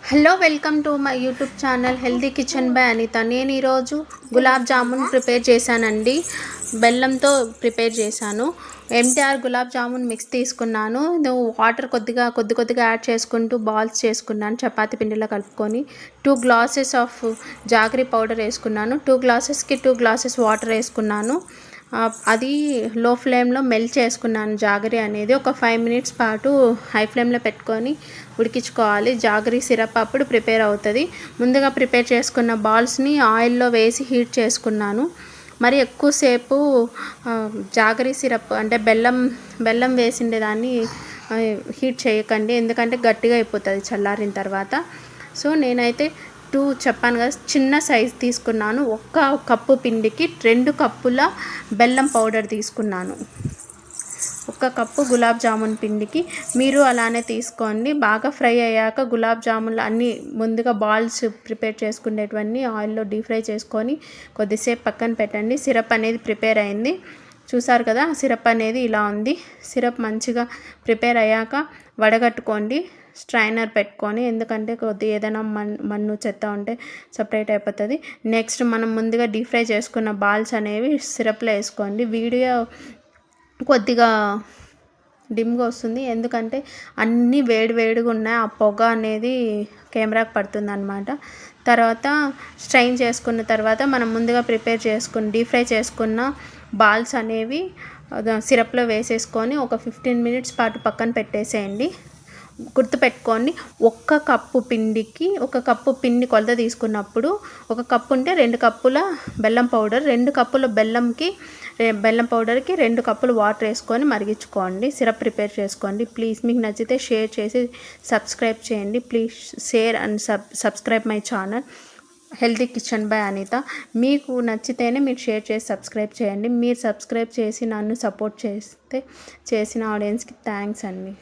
Hello welcome to my YouTube channel healthy kitchen by Anitha. నేను ఈరోజు gulab jamun prepare చేశానండి. బెల్లంతో ప్రిపేర్ చేశాను. ఎంటీఆర్ గులాబ్ జామున్ మిక్స్ తీసుకున్నాను. వాటర్ కొద్దిగా యాడ్ చేసుకుంటూ బాల్స్ చేసుకున్నాను. చపాతీ పిండిలో కలుపుకొని 2 గ్లాసెస్ ఆఫ్ జాగరీ పౌడర్ వేసుకున్నాను. 2 గ్లాసెస్కి 2 గ్లాసెస్ వాటర్ వేసుకున్నాను. అది లో ఫ్లేమ్లో మెల్ట్ చేసుకున్నాను. జాగరీ అనేది ఒక 5 మినిట్స్ పాటు హై ఫ్లేమ్లో పెట్టుకొని ఉడికించుకోవాలి. జాగరీ సిరప్ అప్పుడు ప్రిపేర్ అవుతుంది. ముందుగా ప్రిపేర్ చేసుకున్న బాల్స్ని ఆయిల్లో వేసి హీట్ చేసుకున్నాను. మరి ఎక్కువసేపు జాగరీ సిరప్ అంటే బెల్లం వేసిండే దాన్ని హీట్ చేయకండి, ఎందుకంటే గట్టిగా అయిపోతుంది చల్లారిన తర్వాత. సో నేనైతే 2 చెప్పాను కదా, చిన్న సైజ్ తీసుకున్నాను. 1 కప్పు పిండికి 2 కప్పుల బెల్లం పౌడర్ తీసుకున్నాను. 1 కప్పు గులాబ్ జామున్ పిండికి మీరు అలానే తీసుకోండి. బాగా ఫ్రై అయ్యాక గులాబ్ జామున్లు అన్నీ ముందుగా బాల్స్ ప్రిపేర్ చేసుకునేటివన్నీ ఆయిల్లో డీప్ ఫ్రై చేసుకొని కొద్దిసేపు పక్కన పెట్టండి. సిరప్ అనేది ప్రిపేర్ అయింది. చూసారు కదా, సిరప్ అనేది ఇలా ఉంది. సిరప్ మంచిగా ప్రిపేర్ అయ్యాక వడగట్టుకోండి, స్ట్రైనర్ పెట్టుకొని, ఎందుకంటే ఏదైనా మన్ను చెత్త ఉంటే సపరేట్ అయిపోతుంది. నెక్స్ట్ మనం ముందుగా డీప్ ఫ్రై చేసుకున్న బాల్స్ అనేవి సిరప్లో వేసుకోండి. వీడియో కొద్దిగా డిమ్గా వస్తుంది, ఎందుకంటే అన్నీ వేడిగా ఉన్నాయి. ఆ పొగ అనేది కెమెరాకి పడుతుంది అన్నమాట. తర్వాత స్ట్రైన్ చేసుకున్న తర్వాత మనం ముందుగా డీప్ ఫ్రై చేసుకున్న బాల్స్ అనేవి సిరప్లో వేసేసుకొని ఒక 15 మినిట్స్ పాటు పక్కన పెట్టేసేయండి. గుర్తుపెట్టుకోండి, 1 కప్పు పిండికి 1 కప్పు పిండి కొలత తీసుకున్నప్పుడు 1 కప్పు ఉంటే 2 కప్పుల బెల్లం పౌడర్, 2 కప్పుల బెల్లం పౌడర్కి 2 కప్పులు వాటర్ వేసుకొని మరిగించుకోండి. సిరప్ ప్రిపేర్ చేసుకోండి. ప్లీజ్ మీకు నచ్చితే షేర్ చేసి సబ్స్క్రైబ్ చేయండి. Please share and subscribe my channel healthy kitchen by Anitha. మీకు నచ్చితేనే మీరు షేర్ చేసి సబ్స్క్రైబ్ చేయండి. మీరు సబ్స్క్రైబ్ చేసి నన్ను సపోర్ట్ చేసిన ఆడియన్స్కి థ్యాంక్స్ అండి.